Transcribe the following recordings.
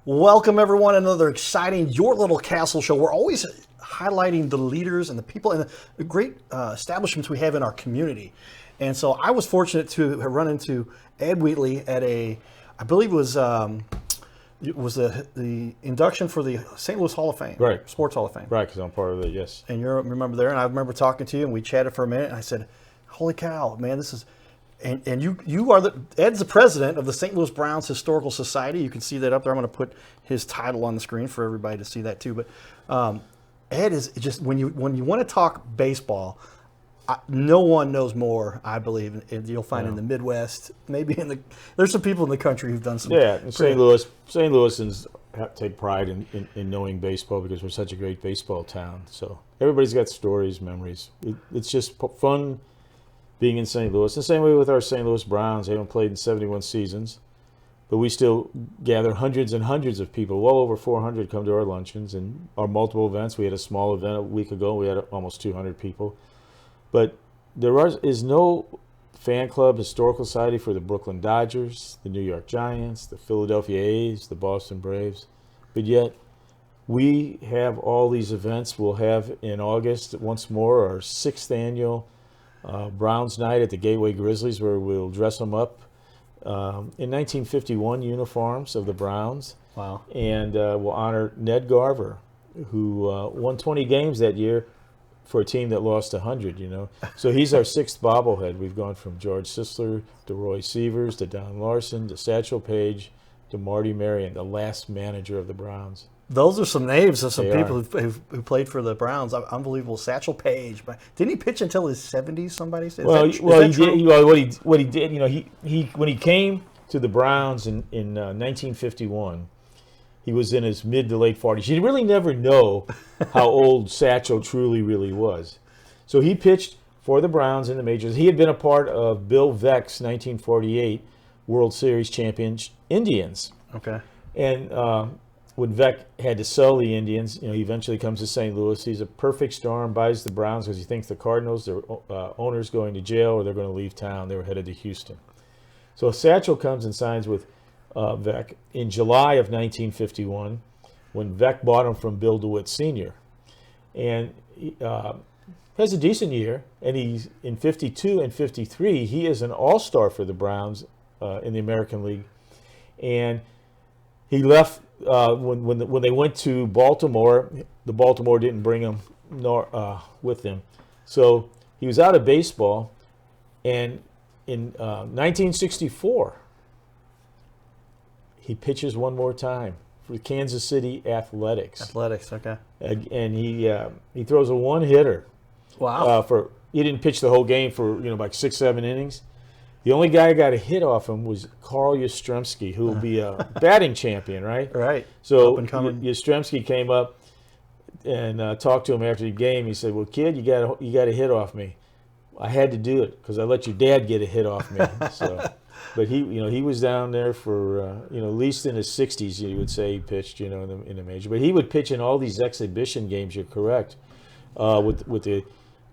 Welcome, everyone. Another exciting Your Little Castle show. We're always highlighting the leaders and the people and the great establishments we have in our community. And so I was fortunate to have run into Ed Wheatley at I believe it was the induction for the St. Louis Hall of Fame, Right. Sports Hall of Fame. Right, because I'm part of it, yes. And you remember there, and I remember talking to you, and we chatted for a minute, and I said, "Holy cow, man, this is." And you are Ed's the president of the St. Louis Browns Historical Society. You can see that up there. I'm going to put his title on the screen for everybody to see that too. But Ed is just when you want to talk baseball, no one knows more. I believe you'll find in the Midwest, maybe there's some people in the country who've done some. Yeah, St. Louisans take pride in knowing baseball because we're such a great baseball town. So everybody's got stories, memories. It's just fun being in St. Louis. The same way with our St. Louis Browns. They haven't played in 71 seasons, but we still gather hundreds and hundreds of people. Well over 400 come to our luncheons and our multiple events. We had a small event a week ago. We had almost 200 people. But there is no fan club historical society for the Brooklyn Dodgers, the New York Giants, the Philadelphia A's, the Boston Braves. But yet we have all these events. We'll have in August once more our 6th annual Browns Night at the Gateway Grizzlies, where we'll dress them up in 1951 uniforms of the Browns. Wow. And we'll honor Ned Garver, who won 20 games that year for a team that lost 100, So he's our 6th bobblehead. We've gone from George Sisler to Roy Sievers to Don Larson to Satchel Paige to Marty Marion, the last manager of the Browns. Those are some names of some people who played for the Browns. Unbelievable. Satchel Paige. Didn't he pitch until his 70s, somebody said? What he did, he when he came to the Browns in 1951, he was in his mid to late 40s. You really never know how old Satchel truly really was. So he pitched for the Browns in the majors. He had been a part of Bill Veeck's 1948 World Series champion Indians. Okay. And when Veeck had to sell the Indians, he eventually comes to St. Louis. He's a perfect storm, buys the Browns because he thinks the Cardinals, their owners, going to jail or they're going to leave town. They were headed to Houston. So Satchel comes and signs with Veeck in July of 1951 when Veeck bought him from Bill DeWitt Sr. And he has a decent year, and he's in 52 and 53. He is an all-star for the Browns in the American League. And he left when they went to Baltimore. The Baltimore didn't bring him with them, so he was out of baseball. And in 1964, he pitches one more time for Kansas City Athletics. Athletics, okay. And he throws a one-hitter. Wow. He didn't pitch the whole game for like 6-7 innings. The only guy who got a hit off him was Carl Yastrzemski, who will be a batting champion, right? Right. So Yastrzemski came up and talked to him after the game. He said, "Well, kid, you got a hit off me. I had to do it because I let your dad get a hit off me." So, but he was down there for at least in his 60s. You would say he pitched in the major, but he would pitch in all these exhibition games. You're correct with the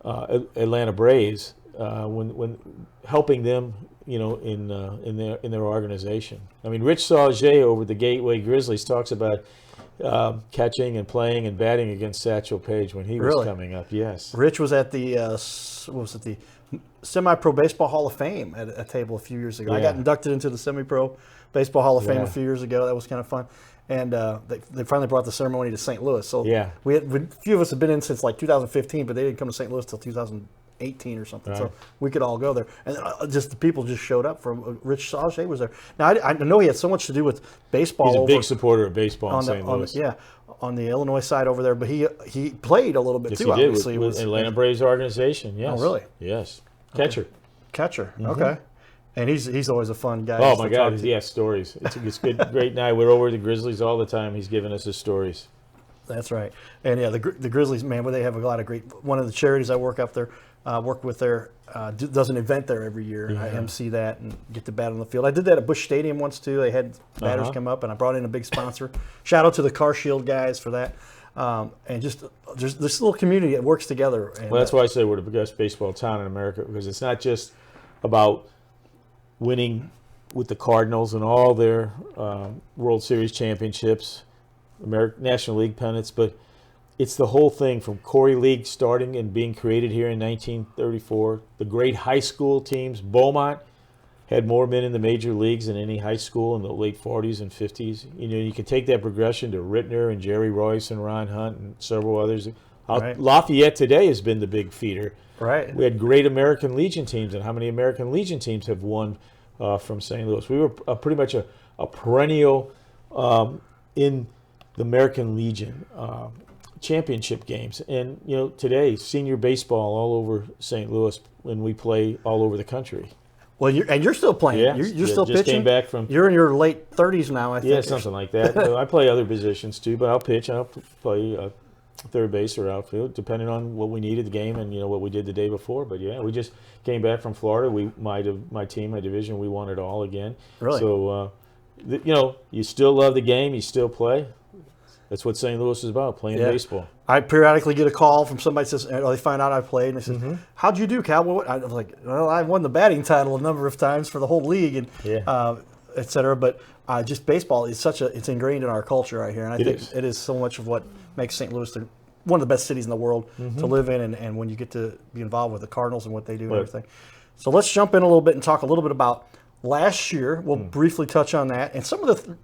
Atlanta Braves. When helping them, in their organization. I mean, Rich Sauget over the Gateway Grizzlies talks about catching and playing and batting against Satchel Paige when he was coming up. Yes, Rich was at the the Semi-Pro Baseball Hall of Fame at a table a few years ago. I got inducted into the Semi-Pro Baseball Hall of Fame a few years ago. That was kind of fun. And they finally brought the ceremony to St. Louis. So a few of us have been in since like 2015, but they didn't come to St. Louis till 2018 or something. Right. So we could all go there. And just the people just showed up from Rich Sauget was there. Now, I know he had so much to do with baseball. He's a big supporter of baseball in St. Louis. On the Illinois side over there. But he played a little bit too, he did, obviously. With Atlanta Braves organization, yes. Oh, really? Yes. Catcher. Okay. And he's always a fun guy. Oh, my God. He has stories. It's good, great night. We're over at the Grizzlies all the time. He's giving us his stories. That's right. And, the Grizzlies, man, they have a lot of great – one of the charities I work with there does an event there every year. Yeah. I MC that and get the bat on the field. I did that at Busch Stadium once, too. They had batters come up, and I brought in a big sponsor. Shout out to the Car Shield guys for that. And just there's this little community that works together. And, that's why I say we're the best baseball town in America, because it's not just about winning with the Cardinals and all their World Series championships, National League pennants, but it's the whole thing from Corey League starting and being created here in 1934. The great high school teams. Beaumont had more men in the major leagues than any high school in the late 40s and 50s. You can take that progression to Rittner and Jerry Royce and Ron Hunt and several others. Right. Lafayette today has been the big feeder. Right. We had great American Legion teams, and how many American Legion teams have won from St. Louis? We were pretty much a perennial in the American Legion championship games. And, today, senior baseball all over St. Louis, and we play all over the country. Well, you're still playing. Yeah, You're still just pitching. Came back from. You're in your late 30s now, I think. Yeah, something like that. I play other positions too, but I'll pitch. I'll play third base or outfield, depending on what we needed the game and what we did the day before. But yeah, we just came back from Florida. My team, my division, we won it all again. Really? So you still love the game. You still play. That's what St. Louis is about, playing baseball. I periodically get a call from somebody that says, they find out I played, and they say, how'd you do, Cal? I was like, well, I won the batting title a number of times for the whole league, and et cetera. But just baseball is it's ingrained in our culture right here, and I think it is so much of what makes St. Louis one of the best cities in the world to live in, and when you get to be involved with the Cardinals and what they do and everything. So let's jump in a little bit and talk a little bit about last year. We'll briefly touch on that, and some of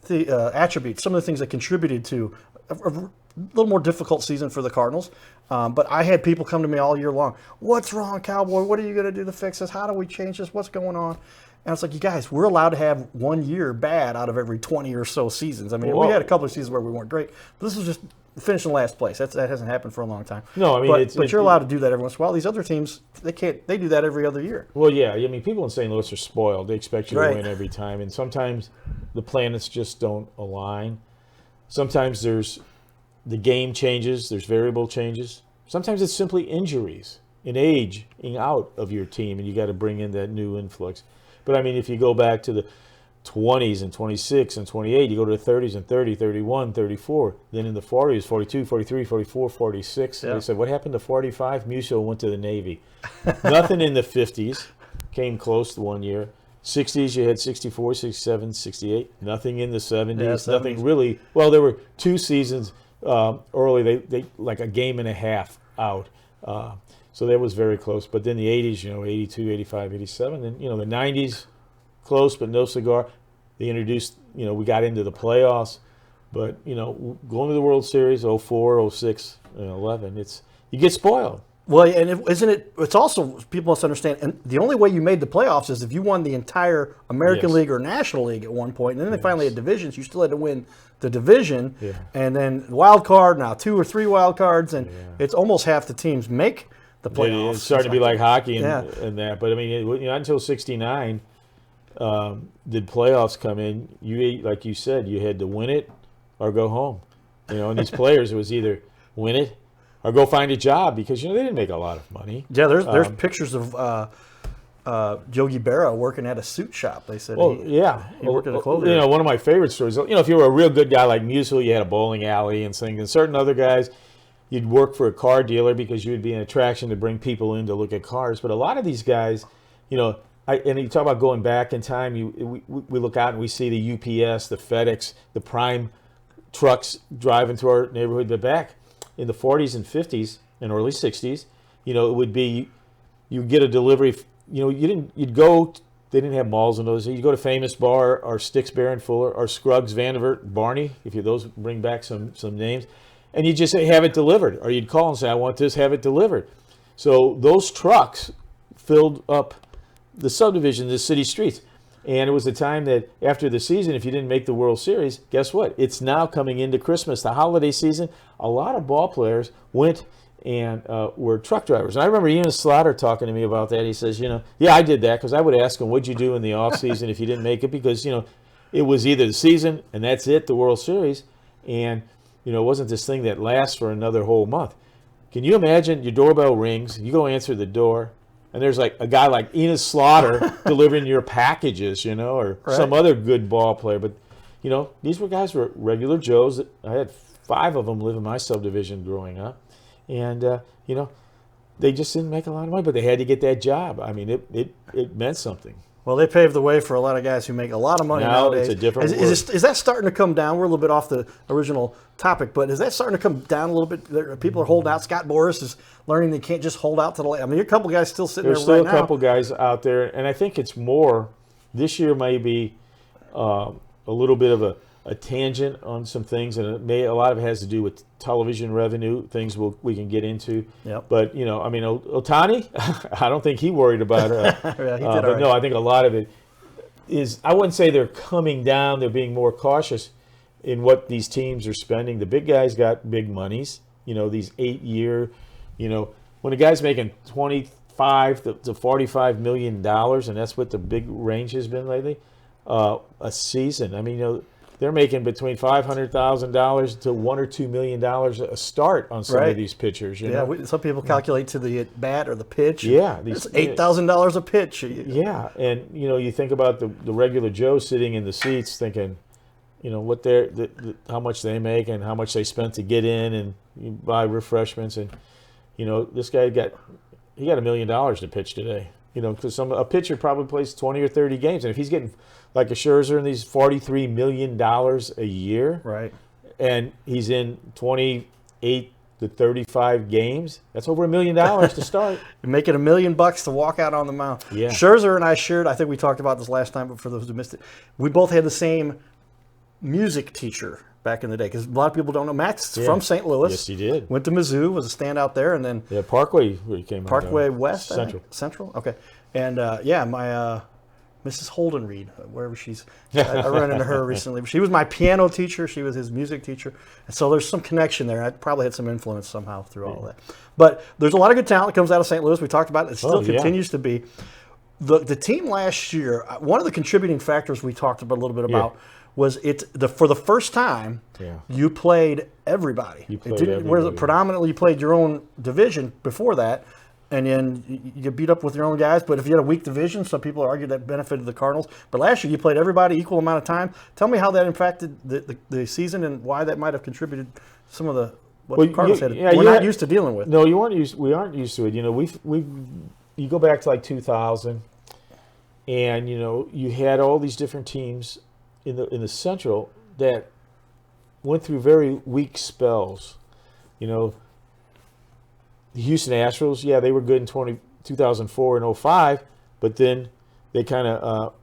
the attributes, some of the things that contributed to a little more difficult season for the Cardinals. But I had people come to me all year long. What's wrong, Cowboy? What are you going to do to fix this? How do we change this? What's going on? And it's like, you guys, we're allowed to have 1 year bad out of every 20 or so seasons. I mean, we had a couple of seasons where we weren't great. But this was just finishing last place. That hasn't happened for a long time. No, I mean, but you're allowed to do that every once in a while. These other teams, they can't. They do that every other year. Well, yeah. I mean, people in St. Louis are spoiled. They expect you to Right. win every time, and sometimes the planets just don't align. Sometimes the game changes. There's variable changes. Sometimes it's simply injuries and aging out of your team, and you got to bring in that new influx. But I mean, if you go back to the 20s and 26 and 28, you go to the 30s and 30, 31, 34. Then in the 40s, 42, 43, 44, 46. Yeah. They said, what happened to 45? Musso went to the Navy. Nothing in the 50s. Came close to 1 year. 60s, you had 64, 67, 68. Nothing in the 70s. Yeah, Nothing 70s. really. Well, there were 2 seasons early. They like a game and a half out. So that was very close. But then the 80s, 82, 85, 87. Then, the 90s, close but no cigar. They introduced, we got into the playoffs. But, going to the World Series, 04, 06, 11, you get spoiled. Well, and it's also, people must understand, and the only way you made the playoffs is if you won the entire American Yes. League or National League at one point, and then they finally had divisions. You still had to win the division, and then wild card, now 2 or 3 wild cards, and it's almost half the teams make the playoffs. It's starting to be like hockey and, Yeah. and that. But, I mean, not until 69 did playoffs come in. Like you said, you had to win it or go home. And these players, it was either win it or go find a job because, they didn't make a lot of money. Yeah, there's pictures of Yogi Berra working at a suit shop. They said he worked at a clothing. One of my favorite stories, if you were a real good guy like Musil, you had a bowling alley and things. And certain other guys, you'd work for a car dealer because you would be an attraction to bring people in to look at cars. But a lot of these guys, and you talk about going back in time, we look out and we see the UPS, the FedEx, the Prime trucks driving through our neighborhood. But back in the 40s and 50s and early 60s, it would be you get a delivery. You'd go. They didn't have malls in those. You'd go to Famous Bar or Sticks, Bear and Fuller or Scruggs, Vanderbilt, Barney. If those bring back some names, and you just say have it delivered, or you'd call and say I want this, have it delivered. So those trucks filled up the subdivision, the city streets. And it was the time that after the season, if you didn't make the World Series, guess what? It's now coming into Christmas, the holiday season. A lot of ball players went and were truck drivers. And I remember Ian Slaughter talking to me about that. He says, yeah, I did that because I would ask him, what'd you do in the off season if you didn't make it? Because, it was either the season and that's it, the World Series. And, it wasn't this thing that lasts for another whole month. Can you imagine your doorbell rings, you go answer the door, and there's like a guy like Enos Slaughter delivering your packages, or some other good ball player. But, these guys were regular Joes. I had 5 of them live in my subdivision growing up. And, they just didn't make a lot of money, but they had to get that job. I mean, it meant something. Well, they paved the way for a lot of guys who make a lot of money Now nowadays. it's a different Is that starting to come down? We're a little bit off the original topic, but is that starting to come down a little bit? People are holding out. Scott Boras is learning they can't just hold out to the last. I mean, a couple guys still sitting There's there right still now. a couple guys out there, and I think it's more this year. Maybe a little bit of a tangent on some things, and a lot of it has to do with television revenue, things we can get into. Yep. But, I mean, Ohtani, I don't think he worried about it. Yeah, he did but all right. no, I think a lot of it is, I wouldn't say they're coming down, they're being more cautious in what these teams are spending. The big guys got big monies, these 8-year, when a guy's making 25 to $45 million, and that's what the big range has been lately, a season. I mean, they're making between $500,000 to $1 or $2 million a start on some of these pitchers. Some people calculate to the at bat or the pitch. Yeah, it's $8,000 a pitch. Yeah, and you think about the regular Joe sitting in the seats, thinking, what how much they make and how much they spent to get in and you buy refreshments, and this guy got $1 million to pitch today. Because a pitcher probably plays 20 or 30 games, and if he's getting like a Scherzer in these $43 million a year, right, and he's in 28 to 35 games, that's over $1 million to start. You're making $1 million to walk out on the mound. Yeah. Scherzer and I shared. I think we talked about this last time, but for those who missed it, we both had the same music teacher back in the day, because a lot of people don't know. Matt's from St. Louis. Yes, he did. Went to Mizzou, was a standout there, and then Parkway where he came. Parkway West, Central. Okay, and my Mrs. Holden Reed, wherever she's. I ran into her recently. She was my piano teacher. She was his music teacher, and so there's some connection there. I probably had some influence somehow through all of that. But there's a lot of good talent that comes out of St. Louis. We talked about it. It still continues to be. The team last year, one of the contributing factors we talked about a little bit about. Was for the first time you played everybody. Whereas predominantly you played your own division before that, and then you beat up with your own guys. But if you had a weak division, some people argue that benefited the Cardinals. But last year you played everybody equal amount of time. Tell me how that impacted the season and why that might have contributed some of the the Cardinals we're not used to dealing with. No, we aren't used to it. You go back to like 2000, and you had all these different teams in the Central that went through very weak spells. The Houston Astros, they were good in 2004 and 05, but then they kind of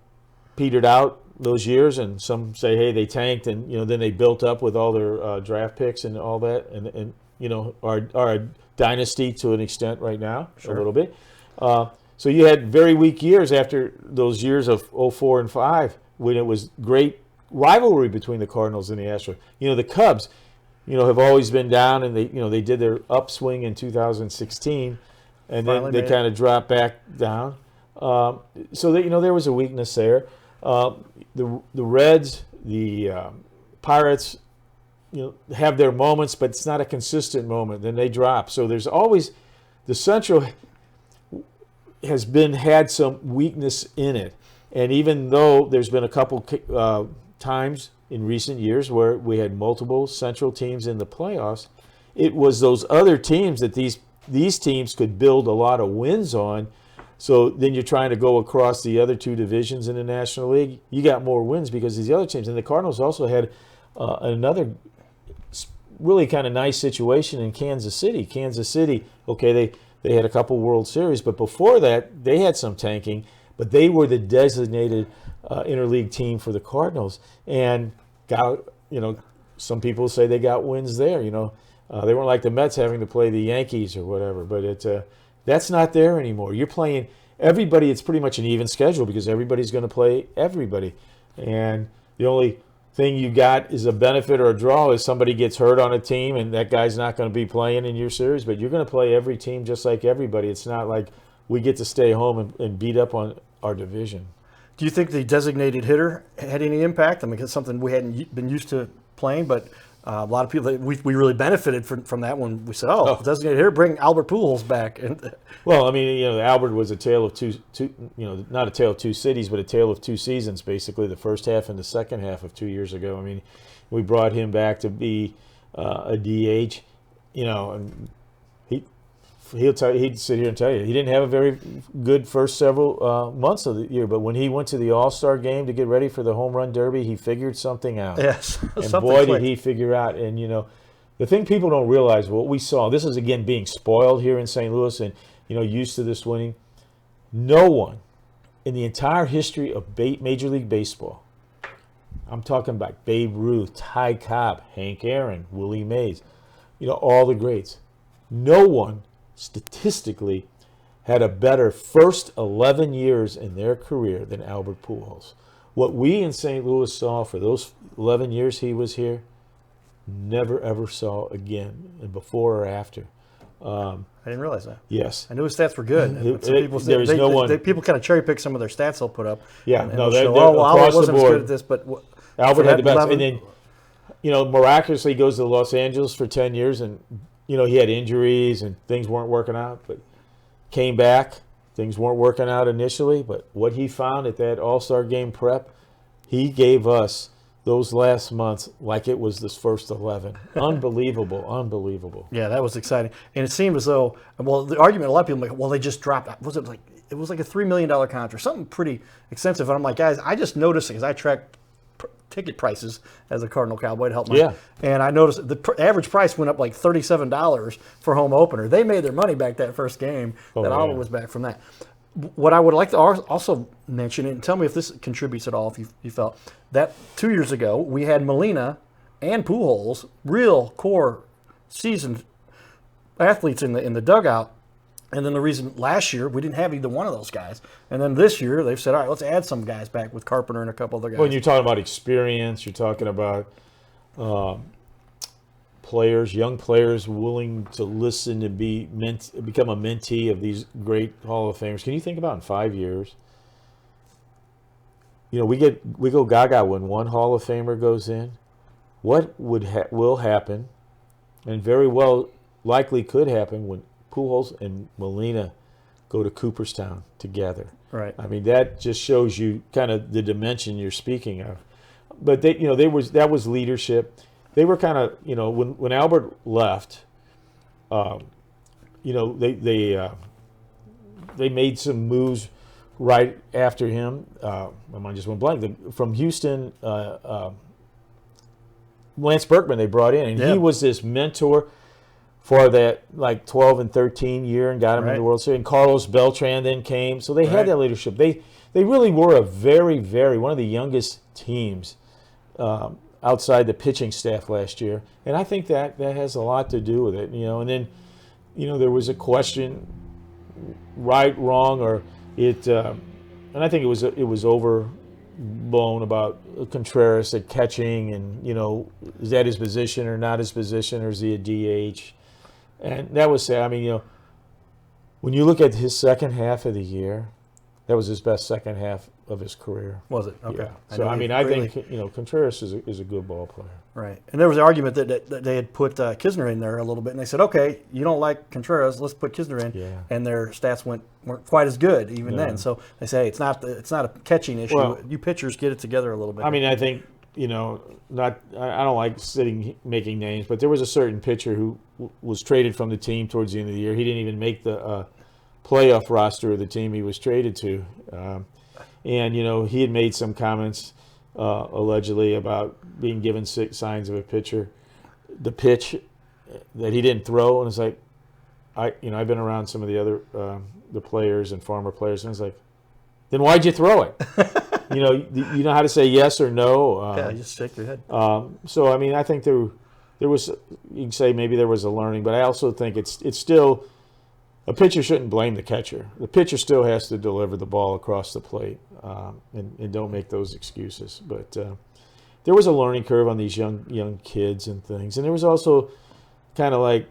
petered out those years, and some say, hey, they tanked, and then they built up with all their draft picks and all that, and are a dynasty to an extent right now, a little bit. So you had very weak years after those years of 04 and 05. When it was great rivalry between the Cardinals and the Astros. The Cubs, have always been down, and they did their upswing in 2016, and then they kind of dropped back down. So there was a weakness there. The Reds, the Pirates, have their moments, but it's not a consistent moment. Then they drop. So there's always the Central has had some weakness in it. And even though there's been a couple times in recent years where we had multiple Central teams in the playoffs, it was those other teams that these teams could build a lot of wins on. So then you're trying to go across the other two divisions in the National League. You got more wins because these other teams. And the Cardinals also had another really kind of nice situation in Kansas City. Kansas City, okay, they had a couple World Series, but before that, they had some tanking. But they were the designated interleague team for the Cardinals, and got some people say they got wins there. They weren't like the Mets having to play the Yankees or whatever. But that's not there anymore. You're playing everybody. It's pretty much an even schedule because everybody's going to play everybody, and the only thing you got is a benefit or a draw is somebody gets hurt on a team and that guy's not going to be playing in your series. But you're going to play every team just like everybody. It's not like we get to stay home and beat up on our division. Do you think the designated hitter had any impact? I mean, it's something we hadn't been used to playing, but a lot of people, we really benefited from that when we said, designated hitter, bring Albert Pujols back. Well, I mean, Albert was a tale of two, not a tale of two cities, but a tale of two seasons, basically, the first half and the second half of 2 years ago. I mean, we brought him back to be a DH, and he he'd sit here and tell you he didn't have a very good first several months of the year, but when he went to the All-Star game to get ready for the home run derby, he figured something out. Yes, and boy, did he figure out. And the thing people don't realize, what we saw, this is again being spoiled here in St. Louis, and used to this winning. No one in the entire history of Major League Baseball, I'm talking about Babe Ruth, Ty Cobb, Hank Aaron, Willie Mays, all the greats. No one statistically had a better first 11 years in their career than Albert Pujols. What we in St. Louis saw for those 11 years he was here, never ever saw again, before or after. I didn't realize that. Yes, I knew his stats were good. People kind of cherry pick some of their stats they'll put up. Yeah, and no, they're Albert across wasn't the as board. good at this, but Albert had the best. And then, miraculously goes to Los Angeles for 10 years, and he had injuries and things weren't working out, but came back. Things weren't working out initially, but what he found at that All-Star game prep, he gave us those last months like it was this first 11. Unbelievable. Yeah, that was exciting. And it seemed as though, the argument a lot of people make, well, they just dropped. It was like a $3 million contract, something pretty extensive. And I'm like, guys, I just noticed, because I track ticket prices as a Cardinal Cowboy to help and I noticed the average price went up like $37 for home opener. They made their money back that first game. Albert was back from that. What I would like to also mention, and tell me if this contributes at all, if you felt, that 2 years ago we had Molina and Pujols, real core seasoned athletes in the dugout. And then the reason last year we didn't have either one of those guys. And then this year they've said, all right, let's add some guys back with Carpenter and a couple other guys. When you're talking about experience, you're talking about players, young players willing to listen and become a mentee of these great Hall of Famers. Can you think about in 5 years? We go gaga when one Hall of Famer goes in. What will happen, and very well likely could happen, when Pujols and Molina go to Cooperstown together. Right. I mean, that just shows you kind of the dimension you're speaking of. But that was leadership. They were kind of, when Albert left, they made some moves right after him. My mind just went blank. From Houston, Lance Berkman they brought in, and he was this mentor for that 12 and 13 year and got him in the World Series. And Carlos Beltran then came. So they had that leadership. They really were a very, very, one of the youngest teams outside the pitching staff last year. And I think that has a lot to do with it. And then, there was a question, right, wrong, or it, and I think it was overblown about Contreras at catching, and, is that his position or not his position, or is he a DH? And that was sad. I mean, when you look at his second half of the year, that was his best second half of his career. Was it? Okay. Yeah. So, I think, Contreras is a good ball player. Right. And there was an argument that they had put Kisner in there a little bit, and they said, okay, you don't like Contreras, let's put Kisner in. Yeah. And their stats weren't quite as good even then. So they say it's not a catching issue. Well, you pitchers get it together a little bit. I mean, I think, I don't like making names, but there was a certain pitcher who was traded from the team towards the end of the year. He didn't even make the playoff roster of the team he was traded to. And, he had made some comments allegedly about being given signs of a pitcher. The pitch that he didn't throw, and it's like, I've been around some of the other the players and former players, and it's like, then why'd you throw it? You know how to say yes or no. Yeah, just shake your head. So, I mean, I think there was, you can say maybe there was a learning, but I also think it's still, a pitcher shouldn't blame the catcher. The pitcher still has to deliver the ball across the plate, and don't make those excuses. But there was a learning curve on these young kids and things. And there was also kind of like,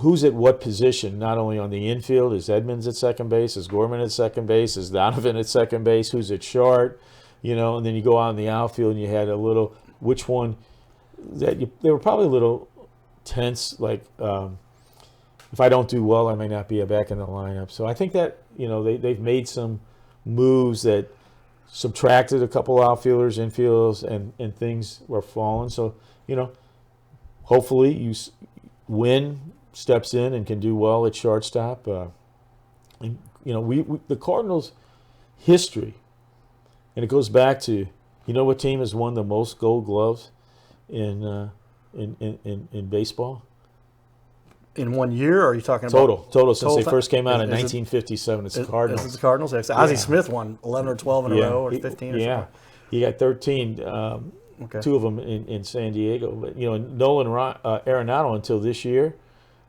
who's at what position, not only on the infield. Is Edmonds at second base? Is Gorman at second base? Is Donovan at second base? Who's at short? And then you go out in the outfield and you had a little, which one, they were probably a little tense, like, if I don't do well, I may not be back in the lineup. So I think that, they've made some moves that subtracted a couple outfielders, infielders, and things were falling. So, hopefully you win steps in and can do well at shortstop. And, we the Cardinals' history, and it goes back to, what team has won the most Gold Gloves in baseball? In 1 year, or are you talking Total since total they time? first came out in Is it- 1957. It's the Cardinals. Is it the Cardinals? Ozzie Smith won 11 or 12 in a row, or 15 or yeah. something. He got 13. Okay. 2 of them in San Diego. But Nolan Arenado, until this year,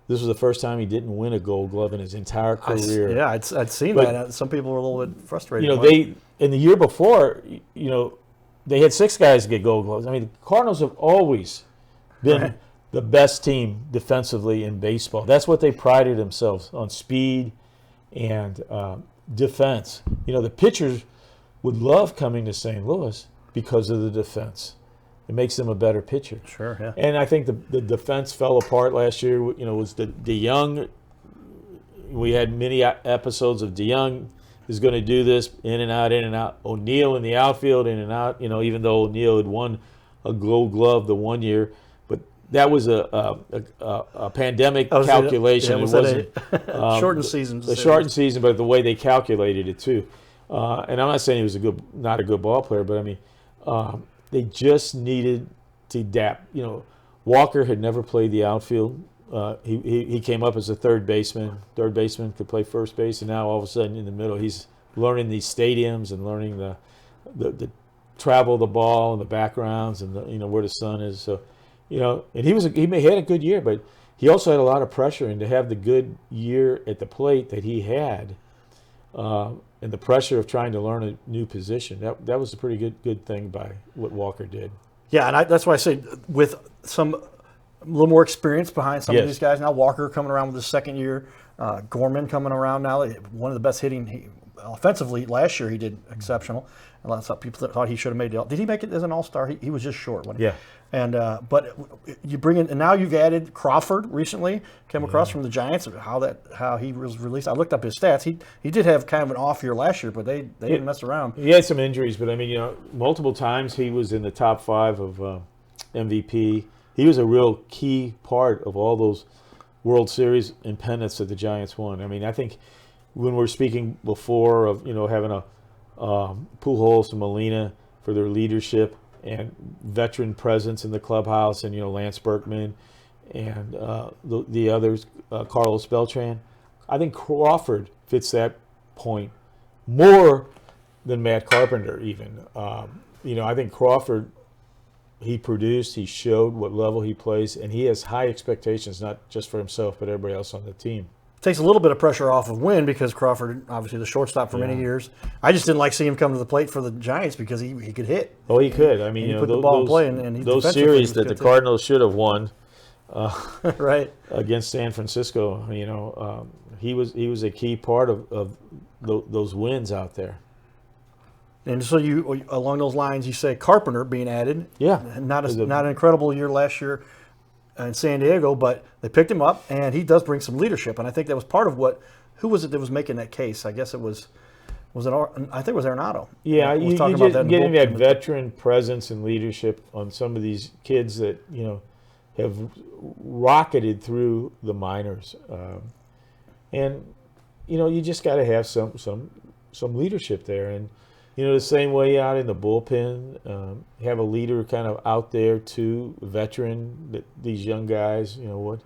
this was the first time he didn't win a Gold Glove in his entire career. I'd seen But, that. Some people were a little bit frustrated. They in the year before, they had 6 guys get Gold Gloves. I mean, the Cardinals have always been the best team defensively in baseball. That's what they prided themselves on: speed and defense. The pitchers would love coming to St. Louis because of the defense. It makes them a better pitcher. Sure, yeah. And I think the defense fell apart last year. Was the DeYoung. We had many episodes of DeYoung is going to do this in and out. O'Neill in the outfield, in and out. Even though O'Neill had won a Gold Glove the one year, but that was a pandemic calculation. It wasn't shortened season. The shortened season, but the way they calculated it too. And I'm not saying he was not a good ball player, but I mean, they just needed to adapt. Walker had never played the outfield. He came up as a third baseman. Third baseman could play first base, and now all of a sudden in the middle, he's learning these stadiums and learning the travel of the ball and the backgrounds and where the sun is. So, and he had a good year, but he also had a lot of pressure, and to have the good year at the plate that he had. And the pressure of trying to learn a new position, that was a pretty good thing by what Walker did. Yeah, and that's why I say with a little more experience behind some of these guys now. Walker coming around with his second year, Gorman coming around now. One of the best hitting offensively last year. He did exceptional. And lots of people thought he should have made it. Did he make it as an all-star? He was just short. Yeah. And but you bring in, and now you've added Crawford recently, came across from the Giants. How he was released. I looked up his stats. He did have kind of an off year last year, but they didn't mess around. He had some injuries, but I mean, multiple times he was in the top 5 of MVP. He was a real key part of all those World Series and pennants that the Giants won. I mean, I think when we're speaking before of having a Pujols and Molina for their leadership and veteran presence in the clubhouse, and Lance Berkman and the others, Carlos Beltran. I think Crawford fits that point more than Matt Carpenter even. I think Crawford, he produced, he showed what level he plays, and he has high expectations, not just for himself, but everybody else on the team. Takes a little bit of pressure off of Wynn, because Crawford, obviously the shortstop for many years. I just didn't like seeing him come to the plate for the Giants because he could hit. Oh, he could. I mean, he put the ball in play, and those series that the Cardinals should have won, right, against San Francisco. He was a key part of those wins out there. And so you, along those lines, you say Carpenter being added. Yeah, not an incredible year last year in San Diego, but they picked him up, and he does bring some leadership. And I think that was part of who was it that was making that case? I guess I think it was Arenado. Yeah, you just getting that veteran presence and leadership on some of these kids that have rocketed through the minors, and you just got to have some leadership there. And the same way out in the bullpen, have a leader kind of out there too, veteran. That these young guys, what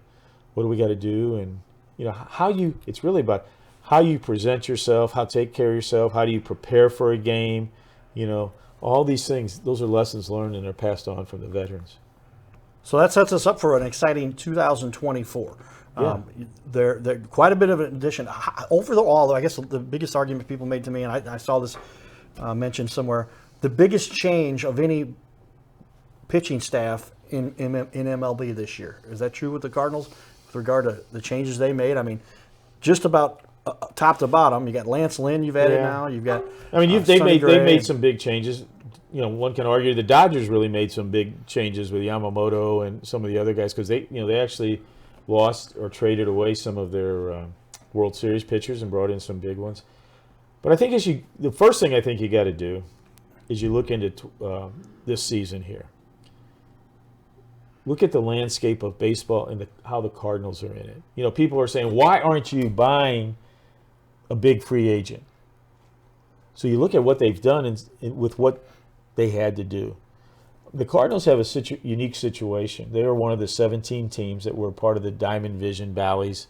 do we got to do, and it's really about how you present yourself, how to take care of yourself, how do you prepare for a game, all these things. Those are lessons learned, and they're passed on from the veterans. So that sets us up for an exciting 2024. Yeah. They're quite a bit of an addition. Overall, I guess the biggest argument people made to me, and I saw this mentioned somewhere, the biggest change of any pitching staff in MLB this year. Is that true with the Cardinals with regard to the changes they made? I mean, just about top to bottom. You got Lance Lynn you've added now. You've got. I mean, they made some big changes. One can argue the Dodgers really made some big changes with Yamamoto and some of the other guys, because they actually lost or traded away some of their World Series pitchers and brought in some big ones. But I think the first thing I think you got to do is you look into this season here. look at the landscape of baseball and how the Cardinals are in it. You know, people are saying, why aren't you buying a big free agent? So you look at what they've done with what they had to do. The Cardinals have a unique situation. They are one of the 17 teams that were part of the Diamond Vision Bally's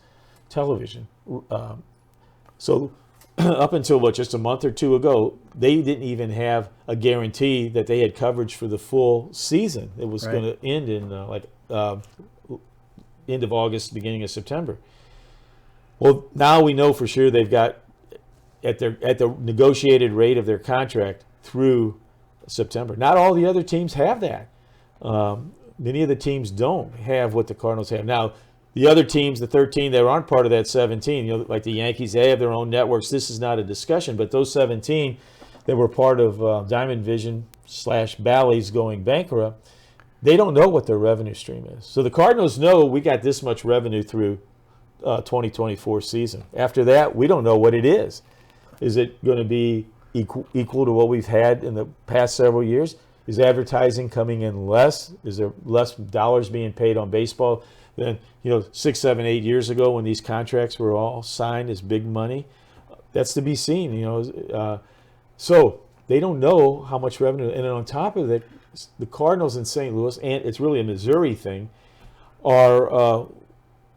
television. So up until just a month or two ago, they didn't even have a guarantee that they had coverage for the full season. It was going to end in end of August, beginning of September. Well, now we know for sure they've got at the negotiated rate of their contract through September. Not all the other teams have that. Many of the teams don't have what the Cardinals have. Now, the other teams, the 13 that aren't part of that 17, you know, like the Yankees, they have their own networks. This is not a discussion, but those 17 that were part of Diamond Vision / Bally's going bankrupt, they don't know what their revenue stream is. So the Cardinals know we got this much revenue through 2024 season. After that, we don't know what it is. Is it going to be equal to what we've had in the past several years? Is advertising coming in less? Is there less dollars being paid on baseball than 6, 7, 8 years ago when these contracts were all signed as big money? That's to be seen. So they don't know how much revenue. And then on top of that, the Cardinals in St. Louis, and it's really a Missouri thing, are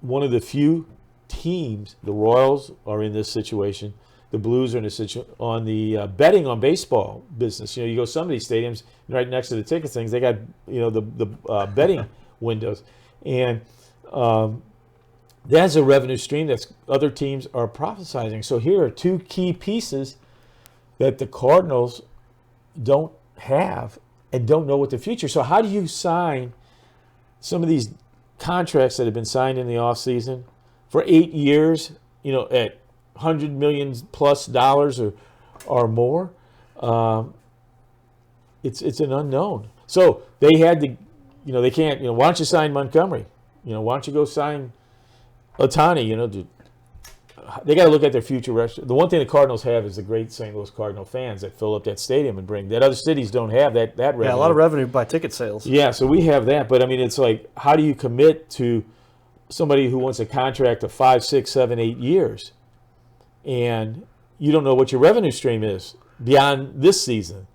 one of the few teams. The Royals are in this situation. The Blues are in a situation on the betting on baseball business. You go some of these stadiums right next to the ticket things. They got the betting windows, and that's a revenue stream that other teams are prophesizing. So here are two key pieces that the Cardinals don't have and don't know what the future. So how do you sign some of these contracts that have been signed in the offseason for 8 years? At $100 million plus or more, it's an unknown. So they had to, they can't. Why don't you sign Montgomery? Why don't you go sign Ohtani? They got to look at their future. The one thing the Cardinals have is the great St. Louis Cardinal fans that fill up that stadium and bring that other cities don't have that revenue. Yeah, a lot of revenue by ticket sales. Yeah, so we have that, but I mean, it's like, how do you commit to somebody who wants a contract of 5, 6, 7, 8 years? And you don't know what your revenue stream is beyond this season.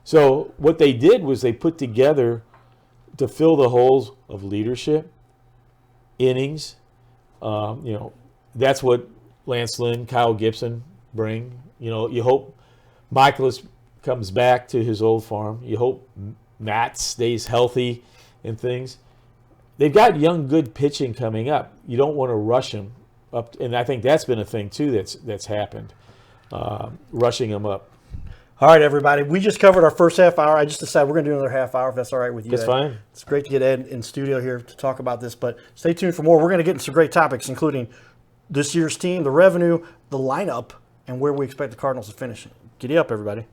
So what they did was they put together to fill the holes of leadership, innings. That's what Lance Lynn, Kyle Gibson bring. You hope Michaelis comes back to his old farm. You hope Matt stays healthy and things. They've got young, good pitching coming up. You don't want to rush them up, and I think that's been a thing too that's happened, rushing them up. All right, everybody. We just covered our first half hour. I just decided we're going to do another half hour if that's all right with you. That's fine. It's great to get Ed in studio here to talk about this, but stay tuned for more. We're going to get into some great topics, including this year's team, the revenue, the lineup, and where we expect the Cardinals to finish. Giddy up, everybody.